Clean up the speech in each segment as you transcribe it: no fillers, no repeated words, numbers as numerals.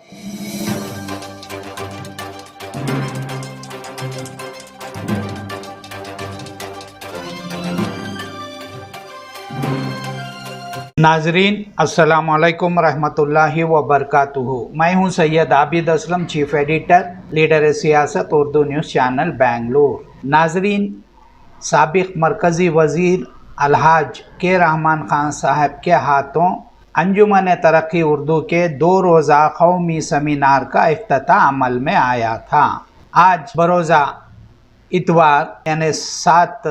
नाजरीन अस्सलाम वालेकुम रहमतुल्लाहि व बरकातुहू। मैं हूं Syed Abid Aslam, chief editor, leader सियासत उर्दू न्यूज़ चैनल बेंगलुरु। नाजरीन, साबिक मरकज़ी वज़ीर अलहाज के रहमान खान साहब के हाथों अंजुमन तरक्की उर्दू के 2 रोज़ा कौमी सेमिनार का इफ्तिताह अमल में आया था। आज बरोज़ा इतवार यानी 7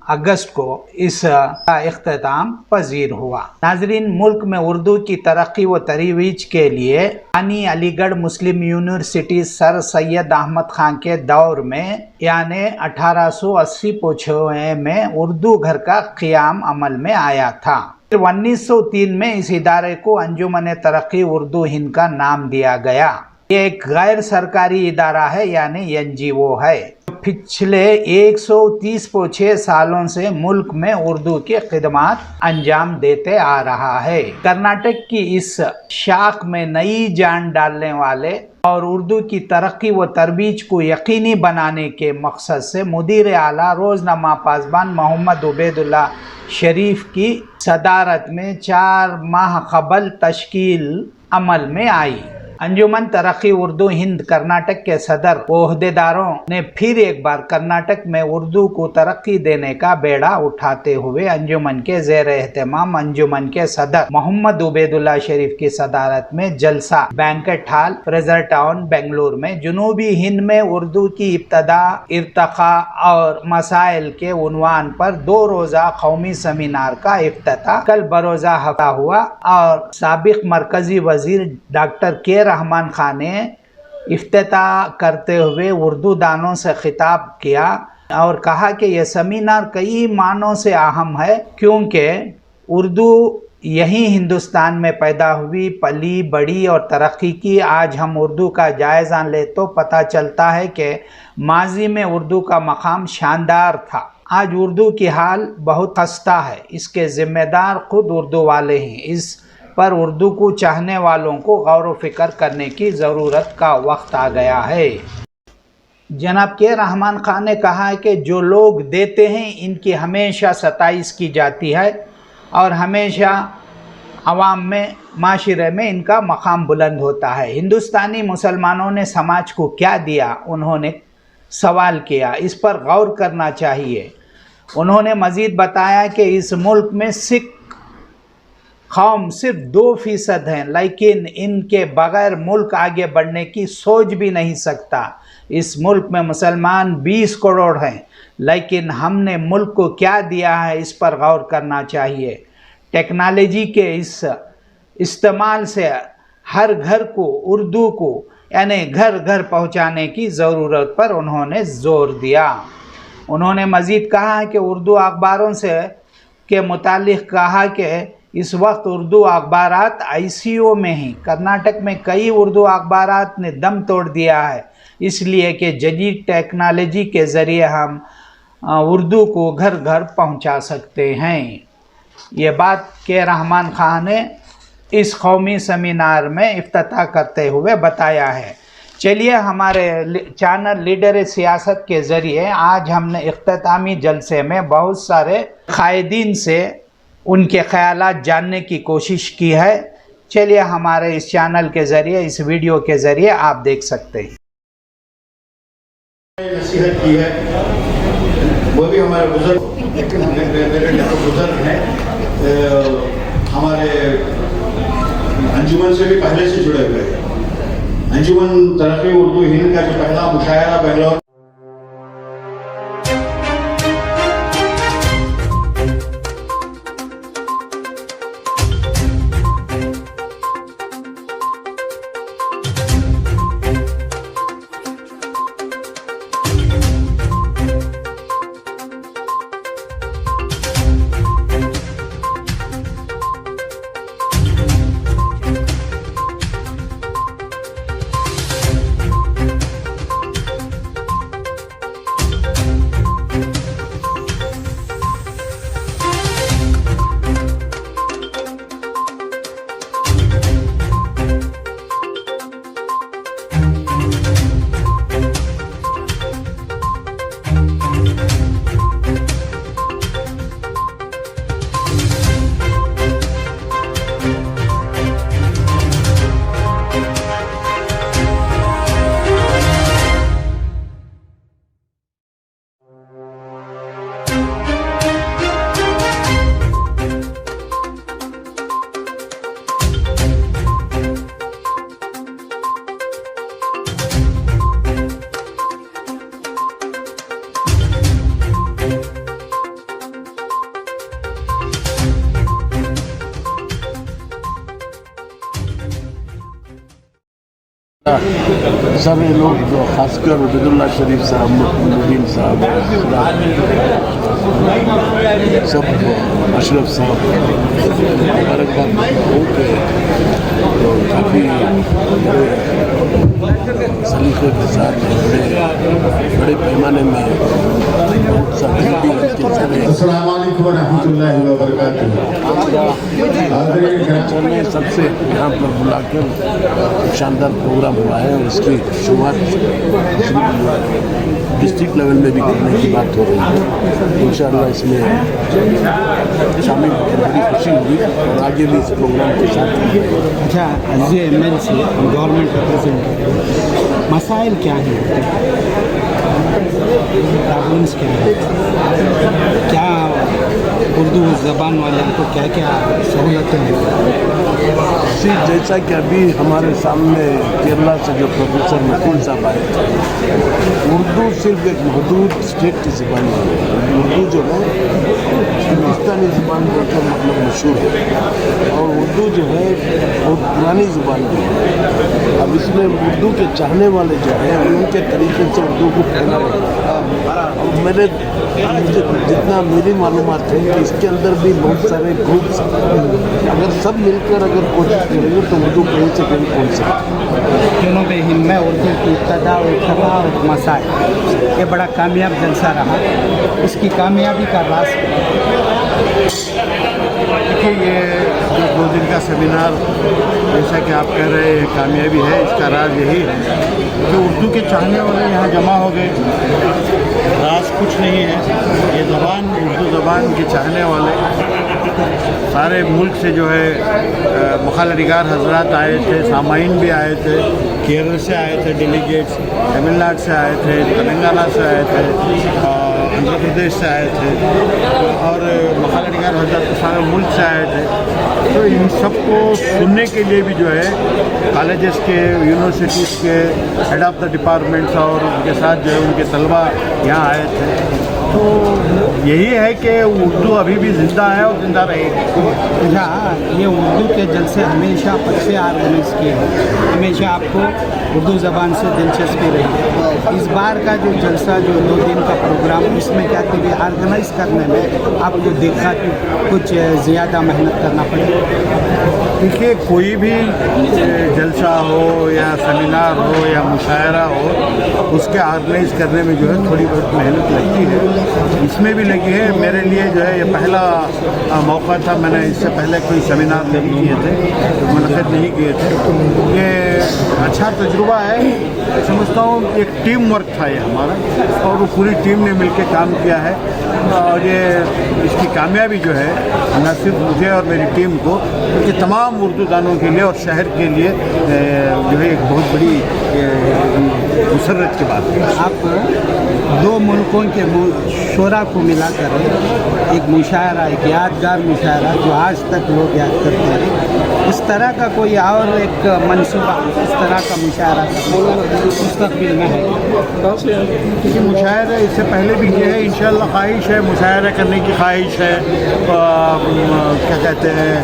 अगस्त को इस का इख्तिताम पजीर हुआ। नाजरीन, मुल्क में उर्दू की तरक्की व तरोीज के लिए यानी अलीगढ़ मुस्लिम यूनिवर्सिटी सर सैयद अहमद खान के दौर में यानी 1880 में उर्दू घर का क़याम अमल में आया था। फिर 1903 में इस इदारे को अंजुमन तरक्की उर्दू हिंद का नाम दिया गया। ये एक गैर सरकारी इदारा है यानी NGO है। पिछले 130 सालों से मुल्क में उर्दू की खिदमत अंजाम देते आ रहा है। कर्नाटक की इस शाख में नई जान डालने वाले और उर्दू की तरक्की व तरबीज को यकीनी बनाने के मकसद से मुदीर आला रोज़नामा पासबान मोहम्मद उबैदुल्ला शरीफ की सदारत में 4 माह कबल तश्कील अमल में आई। अंजुमन तरक्की उर्दू हिंद कर्नाटक के सदर ओहदेदारों ने फिर एक बार कर्नाटक में उर्दू को तरक्की देने का बेड़ा उठाते हुए अंजुमन के ज़ेर एहतमाम अंजुमन के सदर मोहम्मद उबैदुल्ला शरीफ की सदारत में जलसा banquet hall Fraser town Bengaluru में जुनूबी हिंद में उर्दू की इब्तदा, इर्तका और मसाइल के उन्वान पर 2 रोज़ा कौमी सेमिनार का इफ्तिताह कल बरोज़ा हफ्ता हुआ और साबिक मरकज़ी वज़ीर डॉक्टर के रहमान खान ने इफ्तिताह करते हुए उर्दू दानों से खिताब किया और कहा कि यह सेमिनार कई मानों से अहम है, क्योंकि उर्दू यहीं हिंदुस्तान में पैदा हुई, पली बड़ी और तरक्की की। आज हम उर्दू का जायज़ा ले तो पता चलता है कि माजी में उर्दू का मकाम शानदार था। आज उर्दू की हाल बहुत खस्ता है। इसके ज़िम्मेदार खुद उर्दू वाले हैं। इस पर उर्दू को चाहने वालों को गौर व फिक्र करने की ज़रूरत का वक्त आ गया है। जनाब के रहमान खान ने कहा है कि जो लोग देते हैं इनकी हमेशा सताइश की जाती है और हमेशा अवाम में, माशरे में इनका मकाम बुलंद होता है। हिंदुस्तानी मुसलमानों ने समाज को क्या दिया, उन्होंने सवाल किया। इस पर गौर करना चाहिए। उन्होंने मज़ीद बताया कि इस मुल्क में सिख कौम सिर्फ 2% हैं, लेकिन इनके बगैर मुल्क आगे बढ़ने की सोच भी नहीं सकता। इस मुल्क में मुसलमान 20 करोड़ हैं, लेकिन हमने मुल्क को क्या दिया है, इस पर गौर करना चाहिए। टेक्नोलॉजी के इस इस्तेमाल से हर घर को उर्दू को यानी घर घर पहुंचाने की ज़रूरत पर उन्होंने ज़ोर दिया। उन्होंने मज़ीद कहा कि उर्दू अखबारों से के मुतालिक कहा कि इस वक्त उर्दू अखबारात ICO में ही। कर्नाटक में कई उर्दू अखबारात ने दम तोड़ दिया है, इसलिए कि जदीद टेक्नोलॉजी के ज़रिए हम उर्दू को घर घर पहुंचा सकते हैं। ये बात के रहमान खान ने इस कौमी सेमिनार में इफ्तिताह करते हुए बताया है। चलिए, हमारे चैनल लीडर सियासत के ज़रिए आज हमने इख्तितामी जलसे में बहुत सारे कायदीन से उनके ख़यालात जानने की कोशिश की है। चलिए, हमारे इस चैनल के ज़रिए, इस वीडियो के ज़रिए आप देख सकते हैं। नसीहत की है, वो भी हमारे बुजुर्ग हैं, हमारे अंजुमन से भी पहले से जुड़े हुए हैं। अंजुमन तरक्की उर्दू हिंद का जो पहला मुशायरा बेंगलुरु سارے لوگ جو خاص کر عبیداللہ شریف صاحب مبین صاحب سب اشرف صاحب مبارکباد ہو کے کافی سلیقے کے ساتھ بڑے پیمانے میں السلام علیکم ورحمۃ اللہ وبرکاتہ. نے سب سے یہاں پر بلا کر شاندار پروگرام ہوا ہے اور اس کی شروعات ڈسٹرکٹ لیول میں بھی کرنے کی بات ہو رہی ہے. انشاءاللہ اس میں شامل بڑی خوشی ہوئی اور آگے بھی اس پروگرام کے ساتھ. اچھا as a M L C government representative مسائل کیا ہیں, پرابلمس کیا ہیں, کیا اردو زبان والوں کو کیا کیا سہولتیں ہیں؟ جیسا کہ ابھی ہمارے سامنے کیرلا سے جو پروفیسر مقبول صاحب آئے تھے, اردو صرف ایک محدود اسٹیٹ کی زبان ہے. اردو جو ہے ہندوستانی زبان بول کر مطلب مشہور ہے اور اردو جو ہے بہت پرانی زبان بھی ہے. اب اس میں اردو کے چاہنے والے جو ہیں ان کے طریقے سے اردو کو پھیلا رہے ہیں. اور مجھے جتنا میری معلومات ہے کہ اس کے اندر بھی بہت سارے گروپس اگر سب مل کر اگر کوشش کریں گے تو اردو کہیں سے کہیں پہنچ سکتے. جنوب ہند میں اردو کی ابتدا و ارتقاء اور مسائل یہ بڑا کامیاب جلسہ رہا. اس کی کامیابی کا راز دیکھیے, یہ جو 2 دن کا سیمینار جیسا کہ آپ کہہ رہے ہیں کامیابی ہے, اس کا راز یہی ہے کہ اردو کے چاہنے والے یہاں جمع ہو گئے. راز کچھ نہیں ہے, یہ زبان اردو زبان کے چاہنے والے سارے ملک سے جو ہے مخالف نگار حضرات آئے تھے, سامعین بھی آئے تھے, کیرل سے آئے تھے ڈیلیگیٹس, تمل ناڈو سے آئے تھے, تلنگانہ سے آئے تھے, آندھرا پردیش سے آئے تھے اور مخالف نگار حضرات سارے ملک سے آئے تھے. تو ان سب کو سننے کے لیے بھی جو ہے کالجز کے, یونیورسٹیز کے ہیڈ آف دا ڈپارٹمنٹس اور ان کے ساتھ جو ہے ان کے طلباء یہاں آئے تھے. تو یہی ہے کہ اردو ابھی بھی زندہ ہے اور زندہ رہے گی. اچھا, یہ اردو کے جلسے ہمیشہ سے آرگنائز کیے ہیں, ہمیشہ آپ کو اردو زبان سے دلچسپی رہی. اس بار کا جو جلسہ جو 2 دن کا پروگرام, اس میں کیا کہ آرگنائز کرنے میں آپ کو دیکھا کہ کچھ زیادہ محنت کرنا پڑے. دیکھیے, کوئی بھی جلسہ ہو یا سیمینار ہو یا مشاعرہ ہو, اس کے آرگنائز کرنے میں جو ہے تھوڑی بہت محنت لگتی ہے. اس میں بھی لگی ہے. میرے لیے جو ہے یہ پہلا موقع تھا. میں نے اس سے پہلے کوئی سیمینار نہیں کیے تھے, منعقد نہیں کیے تھے. یہ اچھا تجربہ ہے سمجھتا ہوں. ایک ٹیم ورک تھا یہ ہمارا اور وہ پوری ٹیم نے مل کے کام کیا ہے. اور یہ اس کی کامیابی جو ہے نہ صرف مجھے اور میری ٹیم کو بلکہ تمام اردو دانوں کے لیے اور شہر کے لیے جو ہے ایک بہت بڑی مسرت کی بات ہے. آپ 2 ملکوں کے شعراء کو ملا کر ایک مشاعرہ, ایک یادگار مشاعرہ جو آج تک لوگ یاد کرتے ہیں, اس طرح کا کوئی اور ایک منصوبہ, اس طرح کا مشاعرہ مستقبل میں ہے؟ کیونکہ مشاعرہ اس سے پہلے بھی یہ ہے, انشاءاللہ خواہش ہے, مشاعرہ کرنے کی خواہش ہے. کیا کہتے ہیں,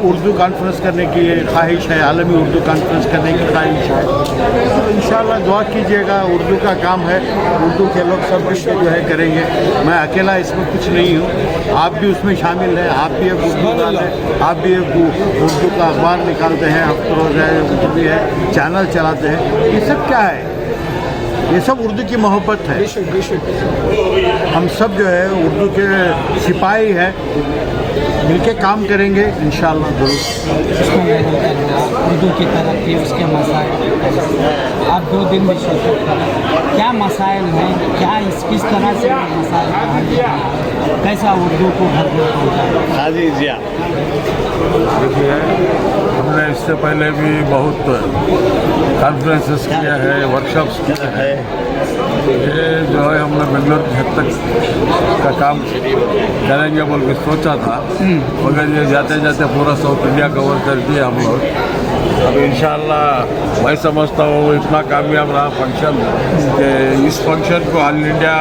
اردو کانفرنس کرنے کی خواہش ہے, عالمی اردو کانفرنس کرنے کی خواہش ہے. تو انشاءاللہ دعا کیجیے گا. اردو کا کام ہے, اردو کے لوگ سب مل کے جو ہے کریں گے. میں اکیلا اس میں کچھ نہیں ہوں, آپ بھی اس میں شامل ہیں. آپ بھی ایک اردو دان ہیں, آپ بھی ایک اردو کا اخبار نکالتے ہیں, ہفتہ روز ہے, جو بھی ہے چینل چلاتے ہیں. یہ سب کیا ہے؟ یہ سب اردو کی محبت ہے. ہم سب جو ہے اردو کے سپاہی ہیں, مل کے کام کریں گے انشاءاللہ ضرور. اردو کی ترقی, اس کے مسائل, آپ 2 دن میں شرکت کریں, کیا مسائل ہیں, کیا کس طرح سے مسائل کا حل ہے, کیسا اردو کو گھر میں پہنچا؟ دیکھیے, ہم نے اس سے پہلے بھی بہت کانفرنسز کیا ہے, ورکشاپس کیا ہے. یہ جو ہے ہم نے بنگلور کی حد تک کا کام کریں گے بول کے سوچا تھا, مگر یہ جاتے جاتے پورا ساؤتھ انڈیا کور کر دیا ہم لوگ. اب انشاءاللہ میں سمجھتا ہوں اتنا کامیاب رہا فنکشن کہ اس فنکشن کو آل انڈیا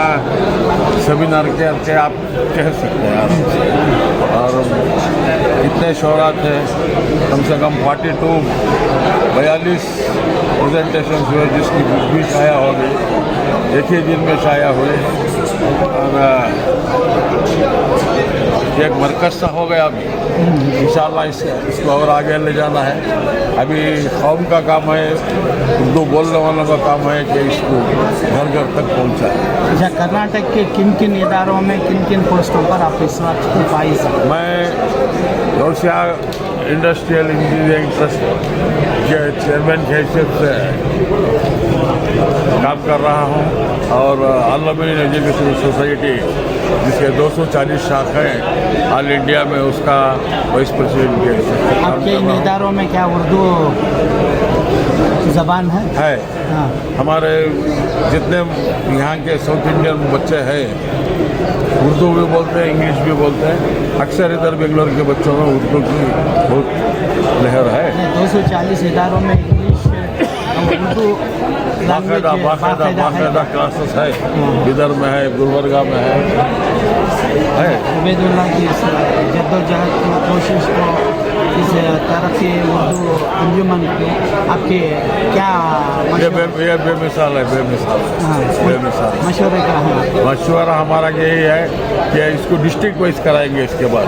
سیمینار کے آپ کہہ سکتے ہیں. और इतने शोरा थे, कम से कम 42 प्रेजेंटेशन हुए, जिसकी भी शाया हो गई, एक ही दिन में शाया हुए। और एक मरकज़ सा हो गया। अभी इंशाअल्लाह इसको और आगे ले जाना है। अभी कौम का काम है, उर्दू बोलने वालों का काम है कि इसको घर घर तक पहुंचाए। अच्छा, कर्नाटक के किन किन इदारों में, किन किन पोस्टों पर आप इस वक्त फाइज हैं? मैं गौसिया इंडस्ट्रियल इंजीनियरिंग ट्रस्ट के चेयरमैन की हैसियत से काम कर रहा हूँ, और आलमीन एजुकेशन सोसाइटी जिसके 240 शाखाएँ ऑल इंडिया में, उसका वाइस प्रेसिडेंट के हैसियत से काम आपके कर इन रहा हूँ। इदारों में क्या उर्दू ज़बान है? हाँ। हमारे जितने यहाँ के साउथ इंडियन बच्चे हैं, उर्दू भी बोलते हैं, इंग्लिश भी बोलते हैं। अक्सर इधर बेंगलोर के बच्चों में उर्दू की बहुत लहर है। 240 इदारों में इंग्लिश और उर्दू बाकायदा क्लासेस है, इधर में है, गुलबर्गा में है। उबैदुल्लाह की इस जद्दोजहद को, कोशिश को, इस तरक्की उर्दू अंजुमन को आपके क्या ये बेमिसाल है, बेमिसाल मशवरे का है? मशवरा हमारा यही है कि इसको डिस्ट्रिक्ट वाइज कराएंगे इसके बाद।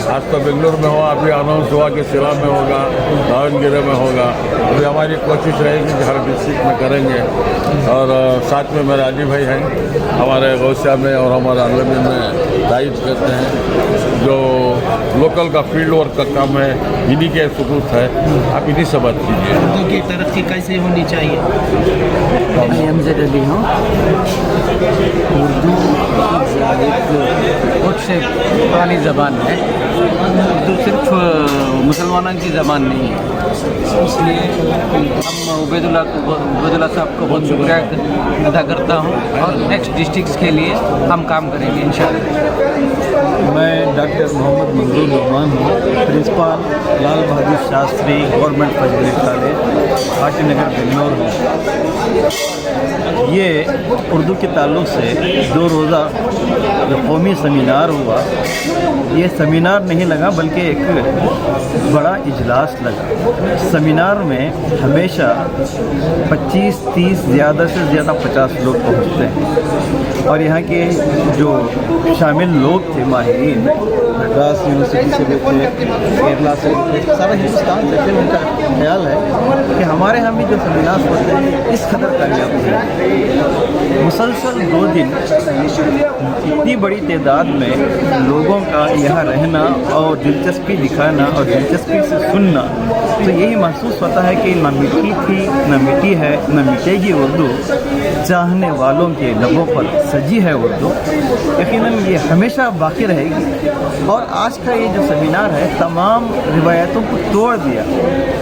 आज तो बेंगलोर में हुआ, अभी अनाउंस हुआ कि शिला में होगा, दावनगिरी में होगा। अभी हमारी कोशिश रहेगी कि हर डिस्ट्रिक्ट में करेंगे। और साथ में मेरे अली भाई हैं हमारे गौसिया में, और हमारे आलमीन में दायित्व करते हैं। जो लोकल का फील्ड वर्क का काम है, इन्हीं के सुकूत है। आप इन्हीं से बात कीजिए। उर्दू की तरक्की कैसे होनी चाहिए? एमजेड अली हूँ। उर्दू बहुत से पुरानी ज़बान है। उर्दू सिर्फ मुसलमानों की ज़बान नहीं है, इसलिए हम उबैदुल्लाह साहब को बहुत शुक्रिया अदा करता हूँ, और नेक्स्ट डिस्ट्रिक्ट्स के लिए हम काम करेंगे इंशाअल्लाह। मैं डॉक्टर मोहम्मद मंजूर रहमान हूँ, principal Lal Bahadur Shastri government Fazli college, आटी नगर, बेंगलोर हूँ। ये उर्दू के ताल्लुक़ से 2 रोज़ा जो कौमी सेमिनार हुआ, ये सेमिनार नहीं लगा बल्कि एक बड़ा इजलास लगा। सेमिनार में हमेशा 25-30 ज़्यादा से ज़्यादा 50 लोग पहुँचते हैं, और यहाँ के जो शामिल लोग थे, माहिरीन मद्रास यूनिवर्सिटी से भी थे, केरला से भी थे, सारा हिंदुस्तान से थे। उनका ख्याल है कि हमारे यहाँ भी जो सेमिनार होते हैं इस कदर कामयाब है। मुसलसल 2 दिन इतनी बड़ी तादाद में लोगों का यहाँ रहना और दिलचस्पी दिखाना और दिलचस्पी से सुनना, तो यही महसूस होता है कि न मिट्टी थी, न मिट्टी है, न मिटेगी उर्दू। चाहने वालों के लबों पर सजी है उर्दू, यकीनन ये हमेशा बाकी रहेगी। और आज का ये जो सेमिनार है, तमाम रिवायतों को तोड़ दिया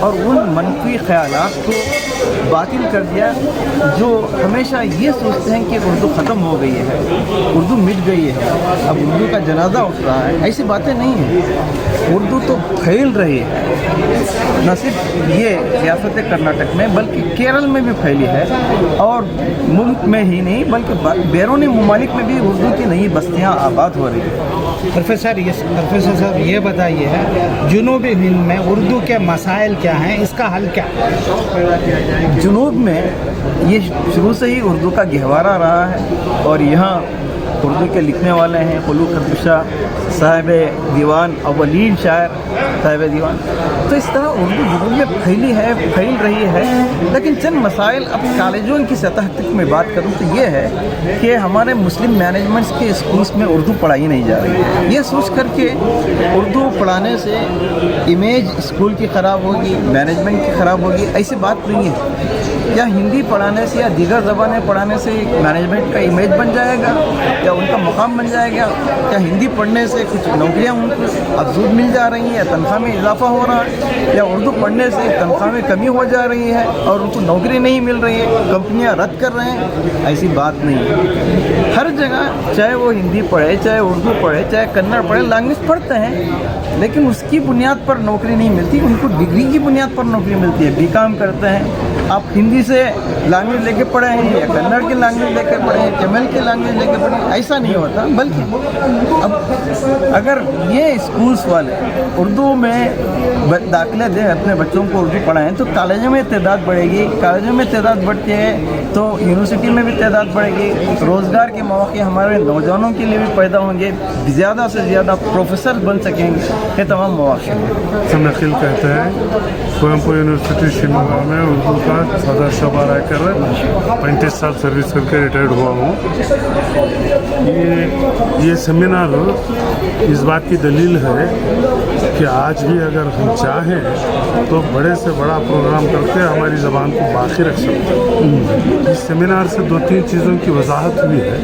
और उन मनफी ख्यालात को बातिल कर दिया जो हमेशा ये सोचते हैं कि उर्दू ख़त्म हो गई है, उर्दू मिट गई है, अब उर्दू का जनाजा उठ रहा है। ऐसी बातें नहीं हैं, उर्दू तो फैल रही है। न सिर्फ ये रियासत कर्नाटक में बल्कि केरल में भी फैली है, और मुल्क में ही नहीं बल्कि बैरूनी ममालिक में भी उर्दू की नई बस्तियाँ आबाद हो रही है। प्रोफेसर साहब ये बताइए है, जुनूबी हिंद में उर्दू के मसाइल क्या हैं, इसका हल क्या है? जुनूब में ये शुरू से ही उर्दू का गहवारा रहा है, और यहाँ उर्दू के लिखने वाले हैं कुलू खरबुशा साहिब दीवान, अवलीन शायर साहिब दीवान। तो इस तरह उर्दू जुनूब में फैल रही है। लेकिन चंद मसाइल अब कॉलेजों की सतह तक मैं बात करूँ तो ये है कि हमारे मुस्लिम मैनेजमेंट्स के स्कूल्स में उर्दू पढ़ाई नहीं जा रही है। ये सोच करके उर्दू पढ़ाने से इमेज स्कूल की ख़राब होगी, मैनेजमेंट की ख़राब होगी, ऐसी बात नहीं है। या हिंदी पढ़ाने से या दीगर ज़बानें पढ़ाने से मैनेजमेंट का इमेज बन जाएगा, या उनका मुकाम बन जाएगा, या हिंदी पढ़ने से कुछ नौकरियां उनको अफजूद मिल जा रही हैं, या तनख्वाह में इजाफा हो रहा है, या उर्दू पढ़ने से तनख्वाह में कमी हो जा रही है और उनको नौकरी नहीं मिल रही है, कंपनियां रद्द कर रहे हैं। ऐसी बात नहीं है। हर जगह चाहे वो हिंदी पढ़े, चाहे उर्दू पढ़े, चाहे कन्नड़ पढ़े, लैंग्वेज पढ़ते हैं, लेकिन उसकी बुनियाद पर नौकरी नहीं मिलती। उनको डिग्री की बुनियाद पर नौकरी मिलती है। बीकॉम करते हैं, आप हिंदी से लैंग्वेज लेके पढ़े हैं या कन्नड़ की लैंग्वेज लेके पढ़े हैं, तमिल की लैंग्वेज लेके पढ़े हैं, ऐसा नहीं होता। बल्कि अब अगर ये स्कूल्स वाले उर्दू में दाखिला दें, अपने बच्चों को उर्दू पढ़ाएं, तो कॉलेजों में तादाद बढ़ेगी। कॉलेजों में तादाद बढ़ती है तो यूनिवर्सिटी में भी तादाद बढ़ेगी। रोज़गार के मौके हमारे नौजवानों के लिए भी पैदा होंगे, ज़्यादा से ज़्यादा प्रोफेसर बन सकेंगे। ये तमाम मौके हैं। नखिल कहते हैं, कोयम्पुर यूनिवर्सिटी शिमोगा में उर्दू का सदर शोबा रह कर 35 साल सर्विस करके रिटायर्ड हुआ हूँ। ये सेमिनार इस बात की दलील है कि आज भी अगर हम चाहें तो बड़े से बड़ा प्रोग्राम करके हमारी ज़बान को बाकी रख सकते हैं। इस सेमिनार से 2-3 चीज़ों की वजाहत हुई है।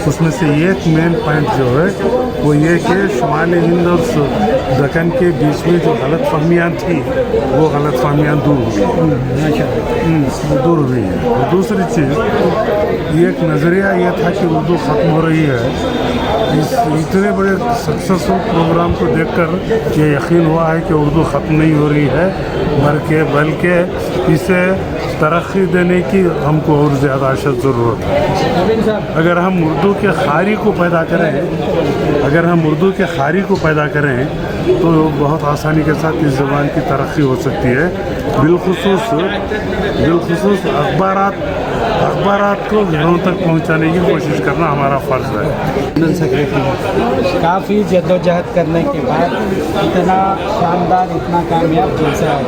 उसमें से एक मेन पॉइंट जो है वो ये कि शुमाली हिंद और दक्कन के बीच में जो गलत फहमियाँ थी वो गलत फहमियाँ दूर हुई हैं। और दूसरी चीज़ ये एक नज़रिया ये था कि उर्दू ख़त्म हो रही है। इस इतने बड़े सक्सेसफुल प्रोग्राम को देखकर ये यकीन हुआ है कि उर्दू ख़त्म नहीं हो रही है, बल्कि इसे तरक्की देने की हमको और ज़्यादा अशद ज़रूरत है। अगर हम उर्दू के खारी को पैदा करें तो बहुत आसानी के साथ इस ज़बान की तरक्की हो सकती है। बिलखुसूस अखबारात को घरों तक पहुंचाने की कोशिश करना हमारा फ़र्ज़ है। सेक्रेटरी काफ़ी जद्दोजहद करने के बाद इतना शानदार, इतना कामयाब जलसा है,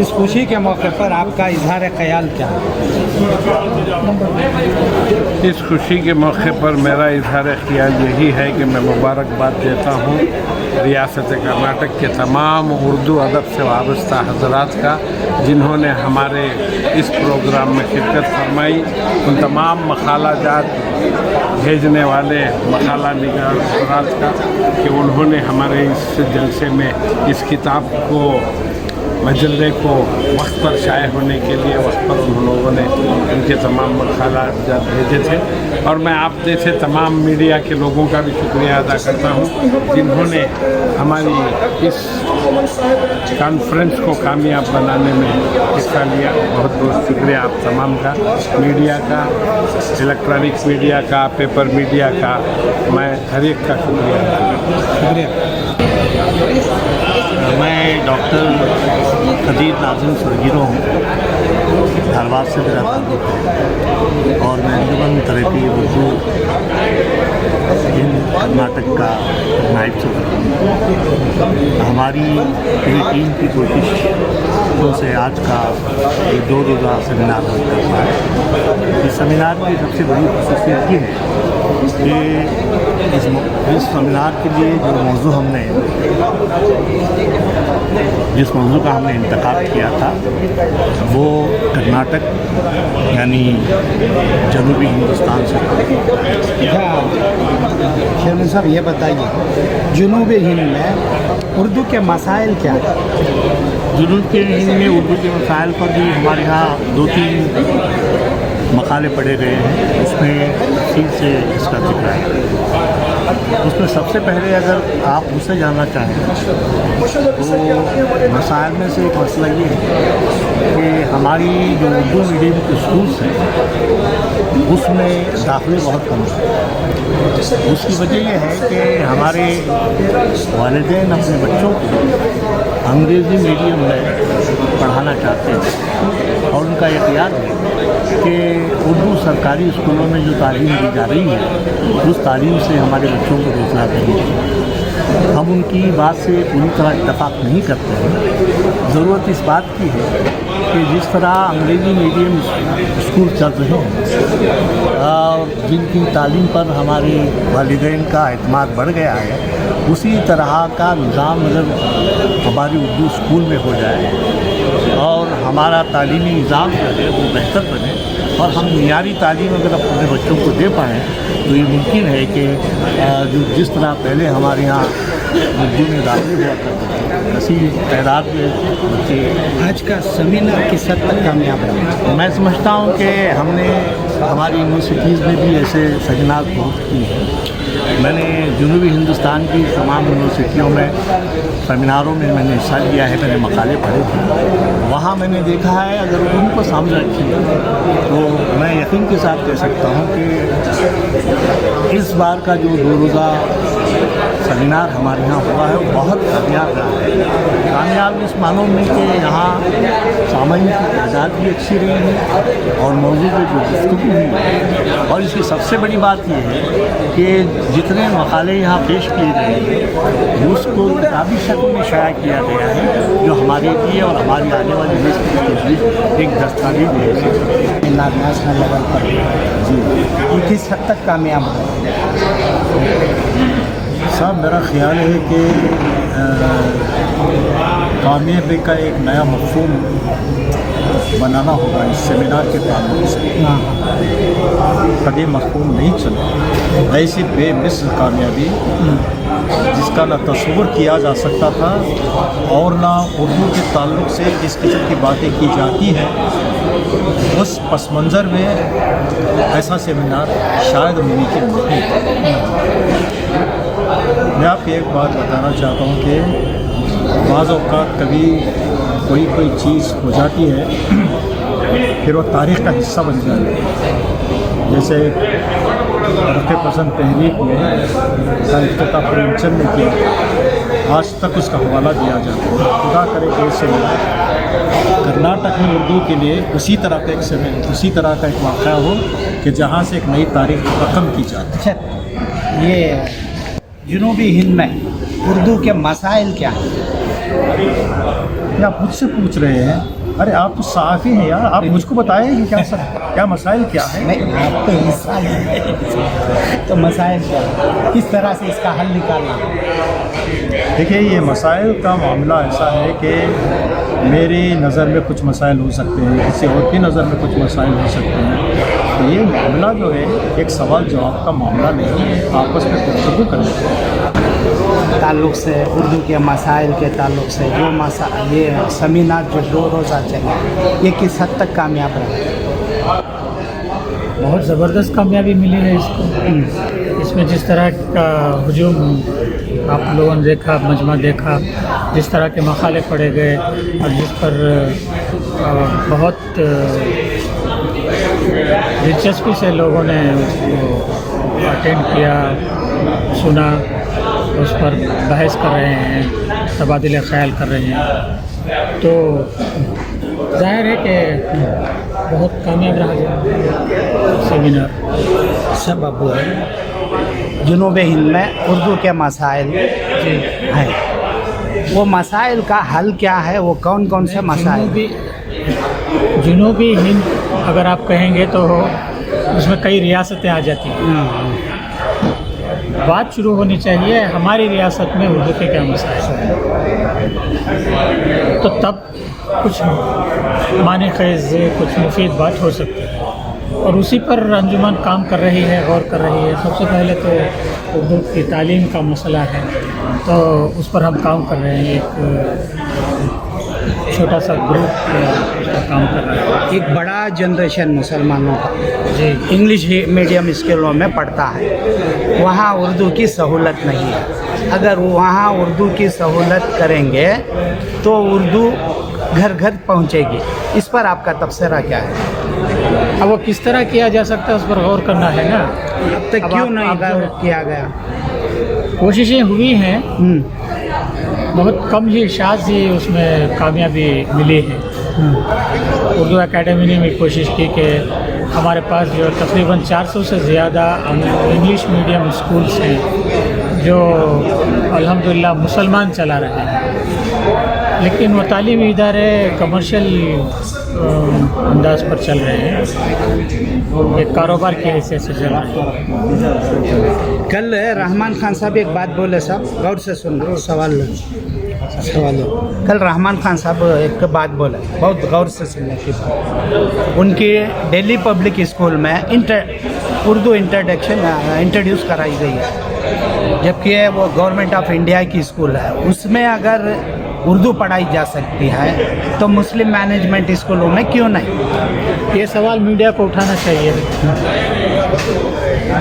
इस खुशी के मौके पर आपका इजहार ख्याल क्या है? इस खुशी के मौके पर मेरा इजहार ख्याल यही है कि मैं मुबारकबाद देता हूँ रियासत कर्नाटक के तमाम उर्दू अदब से वाबस्ता हज़रात का, जिन्होंने हमारे इस प्रोग्राम में शिरकत फरमाई। उन तमाम मकाला जात भेजने वाले मकाला निगार हज़रात का कि उन्होंने हमारे इस जलसे में इस किताब को, मजल्ले को वक्त पर शाये होने के लिए वक्त पर उन लोगों ने उनके तमाम मकाला भेजे थे। और मैं आप जैसे तमाम मीडिया के लोगों का भी शुक्रिया अदा करता हूँ जिन्होंने हमारी इस कॉन्फ्रेंस को कामयाब बनाने में हिस्सा लिया। बहुत बहुत शुक्रिया आप तमाम का, मीडिया का, इलेक्ट्रॉनिक मीडिया का, पेपर मीडिया का, मैं हर एक का शुक्रिया। मैं डॉक्टर खदीर नाज़िम सरगीरो हूँ, धारवाड़ से मेरा ताल्लुक़ है और मैं अंजुमन थेरेपी उर्दू कर्नाटक का नायब सदर हूँ। हमारी पूरी टीम की कोशिशों से आज का ये 2 रोज़ा सेमिनार हो रहा है। इस सेमिनार की सबसे बड़ी खसूसियत ये है कि इस सेमिनार के लिए जिस मौजू का हमने इंतखाब किया था वो कर्नाटक यानी जनूबी हिंदुस्तान से। चेयरमैन साहब ये बताइए, जनूबी हिंद में उर्दू के मसाइल क्या हैं? जनूब के हिंद में उर्दू के मसाइल पर भी हमारे यहाँ 2-3 मकाले पढ़े गए हैं, उसमें तफसील से इसका जिक्र है। उसमें सबसे पहले अगर आप मुझसे जानना चाहें तो मसाइल में से एक मसला ये है कि हमारी जो उर्दू मीडियम के स्कूल्स हैं उसमें दाखिले बहुत कम हैं। उसकी वजह यह है कि हमारे वालिदैन अपने बच्चों को अंग्रेज़ी मीडियम में पढ़ाना चाहते हैं और उनका एहतियात है कि उर्दू सरकारी स्कूलों में जो तालीम दी जा रही है उस तालीम से हमारे बच्चों को रोज़गार नहीं है। हम उनकी बात से पूरी तरह इत्तेफाक नहीं करते हैं। ज़रूरत इस बात की है कि जिस तरह अंग्रेज़ी मीडियम स्कूल चल रहे हैं और जिनकी तालीम पर हमारे वालिदैन का एतमाद बढ़ गया है, उसी तरह का निज़ाम अगर हमारी उर्दू स्कूल में हो जाए और हमारा तालीमी निज़ाम जो है वो बेहतर बने और हम मियारी तालीम अगर अपने बच्चों को दे पाएँ तो ये मुमकिन है कि जो जिस तरह पहले हमारे यहाँ उर्दू में दाखिले हुआ करते थे ऐसी तादाद में बच्चे। आज का सेमिनार किस हद तक कामयाब रहा? मैं समझता हूँ कि हमने हमारी यूनिवर्सिटीज़ में भी ऐसे सेमिनार बहुत किए हैं मैंने जनूबी हिंदुस्तान की तमाम यूनिवर्सिटियों में सेमिनारों में मैंने हिस्सा लिया है, मैंने मकाले पढ़े थे। वहाँ मैंने देखा है, अगर उनको सामने रखें तो मैं यकीन के साथ कह सकता हूँ कि इस बार का जो 2 रोज़ा सेमिनार हमारे यहाँ हुआ है वो बहुत कामयाब रहा है। कामयाब इस मानों में कि यहाँ सामान्य की तादाद भी अच्छी रही है और मौजूद में जो गुफ्तगू हुई है, और इसकी सबसे बड़ी बात यह है कि जितने मकाले यहाँ पेश किए गए हैं उसको किताबी शक्ल में शाया किया गया है, जो हमारे लिए और हमारी आने वाली नस्ल के लिए एक दस्तावेज है। नेशनल लेवल पर ये किस हद तक कामयाब है? साहब, मेरा ख्याल है कि कामयाबी का एक नया मफ़हूम बनाना होगा इस सेमिनार के ताल्लुक से। कभी मफ़हूम नहीं चला, ऐसी बेमिसल कामयाबी जिसका न तस्वुर किया जा सकता था और ना उर्दू के ताल्लुक से जिस किस्म की बातें की जाती हैं, उस पस मंज़र में ऐसा सेमिनार शायद मुमकिन नहीं था। मैं आपको एक बात बताना चाहता हूँ कि बाज़ औक़ात कभी कोई चीज़ हो जाती है फिर वो तारीख़ का हिस्सा बन जाती है। जैसे रफ़े पसंद तहरीक में का इफ्तिताह प्रेमचंद ने किया, आज तक उसका हवाला दिया जाता है। खुदा करे कि इससे कर्नाटक में उर्दू के लिए उसी तरह का एक वाक़या हो कि जहाँ से एक नई तारीख़ रकम की जाती है। अच्छा, ये जनूबी हिंद में उर्दू के मसाइल क्या हैं? क्या आप मुझसे पूछ रहे हैं? अरे आप तो साफ़ी हैं यार, आप मुझको बताएं कि क्या मसाइल क्या है? नहीं, आप तो हिस्सा हैं तो मसाइल क्या है? किस तरह से इसका हल निकालना? देखिए, ये मसाइल का मामला ऐसा है कि मेरी नज़र में कुछ मसाइल हो सकते हैं, किसी और की नज़र में कुछ मसाइल हो सकते हैं। तो ये मामला जो है एक सवाल जवाब का मामला नहीं है, आपस में गुफ्तगू करने का ताल्लुक़ से, उर्दू के मसाइल के ताल्लुक़ से जो ये सेमिनार जो 2 रोज़ा चले, ये किस हद तक कामयाब रहा? बहुत ज़बरदस्त कामयाबी मिली है इसको। इसमें जिस तरह का हुजूम आप लोगों ने देखा, मजमा देखा, जिस तरह के मकाले पढ़े गए और जिस पर बहुत दिलचस्पी से लोगों ने अटेंड किया, सुना, उस पर बहस कर रहे हैं, तबादला ख्याल कर रहे हैं, तो ज़ाहिर है कि बहुत कामयाब रहा सेमिनार। सब अबू है जनूबी हिंद में उर्दू के मसाइल हैं, वो मसाइल का हल क्या है? वो कौन कौन से मसाइल? जनूबी हिंद अगर आप कहेंगे तो उसमें कई रियासतें आ जाती हैं। बात शुरू होनी चाहिए हमारी रियासत में उर्दू के क्या मसाइल हैं, तो तब कुछ माने ख़ेज़ कुछ मुफीद बात हो सकती है, और उसी पर अंजुमन काम कर रही है, गौर कर रही है। सबसे पहले तो उर्दू की तालीम का मसला है, तो उस पर हम काम कर रहे हैं। एक छोटा सा ग्रुप काम कर रहा है। एक बड़ा जनरेशन मुसलमानों का जी इंग्लिश मीडियम स्कूलों में पढ़ता है, वहाँ उर्दू की सहूलत नहीं है। अगर वहाँ उर्दू की सहूलत करेंगे तो उर्दू घर घर पहुँचेगी। इस पर आपका तबसरा क्या है? अब वो किस तरह किया जा सकता है उस पर गौर करना है ना। अब तक क्यों नहीं गौर किया गया? कोशिशें हुई हैं, बहुत कम ही शाज़ ही उसमें कामयाबी मिली है। उर्दू एकेडमी ने भी कोशिश की कि हमारे पास जो तकरीबन 400 से ज़्यादा इंग्लिश मीडियम स्कूल्स हैं जो अल्हम्दुलिल्लाह मुसलमान चला रहे हैं, लेकिन वो तालीमी इदारे कमर्शियल अंदाज पर चल रहे हैं, एक कारोबार की हैसियत से चल रहे हैं। कल रहमान खान साहब एक बात बोले, साहब गौर से सुनना, सवाल कल रहमान खान साहब एक बात बोले, बहुत गौर से सुनने की बात। उनकी दिल्ली पब्लिक स्कूल में उर्दू इंट्रोड्यूस कराई गई है, जबकि वो गवर्नमेंट ऑफ इंडिया की स्कूल है, उसमें अगर उर्दू पढ़ाई जा सकती है तो मुस्लिम मैनेजमेंट स्कूलों में क्यों नहीं? ये सवाल मीडिया को उठाना चाहिए।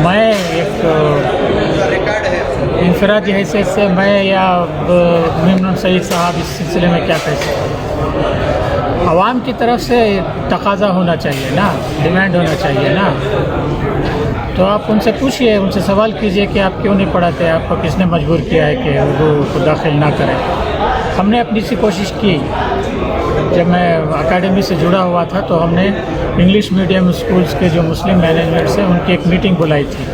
मैं एक इंफरादी हैसियत से मैं या मेमनून सईद साहब इस सिलसिले में क्या कह सकते। आवाम की तरफ से तकाजा होना चाहिए ना, डिमांड होना चाहिए ना। तो आप उनसे पूछिए, उनसे सवाल कीजिए कि आप क्यों नहीं पढ़ाते, आपको किसने मजबूर किया है कि उर्दू को दाखिल ना करें। हमने अपनी सी कोशिश की। जब मैं एकेडमी से जुड़ा हुआ था तो हमने इंग्लिश मीडियम स्कूल्स के जो मुस्लिम मैनेजमेंट से उनकी एक मीटिंग बुलाई थी।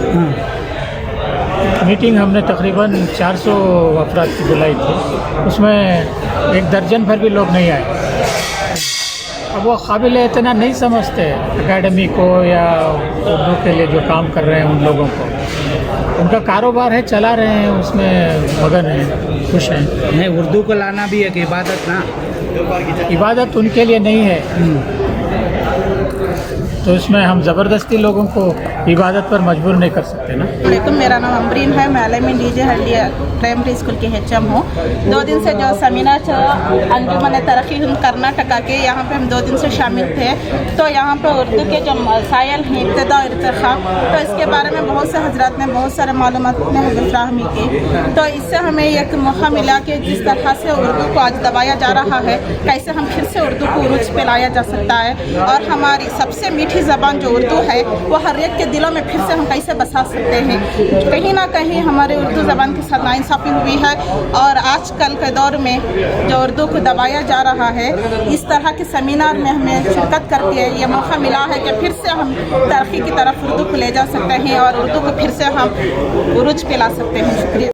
मीटिंग हमने तकरीबन 400 अफराद की बुलाई थी, उसमें एक दर्जन भर भी लोग नहीं आए। अब वो काबिल इतना नहीं समझते एकेडमी को या उर्दू के लिए जो काम कर रहे हैं उन लोगों को। उनका कारोबार है, चला रहे हैं, उसमें मगन हैं, खुश हैं। नहीं, उर्दू को लाना भी एक इबादत ना, इबादत उनके लिए नहीं है, तो इसमें हम ज़बरदस्ती लोगों को इबादत पर मजबूर नहीं कर सकते ना। वालेकुम, मेरा नाम अमरीन है, मैं Al-Ameen DJ Haldia primary school की HM हूँ। 2 दिन से जो सेमिनार चला अंजुमन तरक्की कर्नाटका के, यहाँ पे हम 2 दिन से शामिल थे। तो यहाँ पे उर्दू के जो मसाइल हैं, इब्तिदा और इर्तिका, तो इसके बारे में बहुत से हजरात ने बहुत सारे मालूमात ने हमें फ्राहमी की। तो इससे हमें एक मौका मिला कि जिस तरह से उर्दू को आज दबाया जा रहा है, कैसे हम फिर से उर्दू को उरूज पे लाया जा सकता है, और हमारी सबसे मीठी ज़बान जो उर्दू है वो हर एक के दिलों में फिर से हम कैसे बसा सकते हैं। कहीं ना कहीं हमारे उर्दू ज़बान के साथ नाइंसाफ़ी हुई है, और आजकल के दौर में जो उर्दू को दबाया जा रहा है, इस तरह के सेमिनार में हमें शिरकत करके ये मौका मिला है कि फिर से हम तरक्की की तरफ उर्दू को ले जा सकते हैं और उर्दू को फिर से हम उरूज पे ला सकते हैं। शुक्रिया।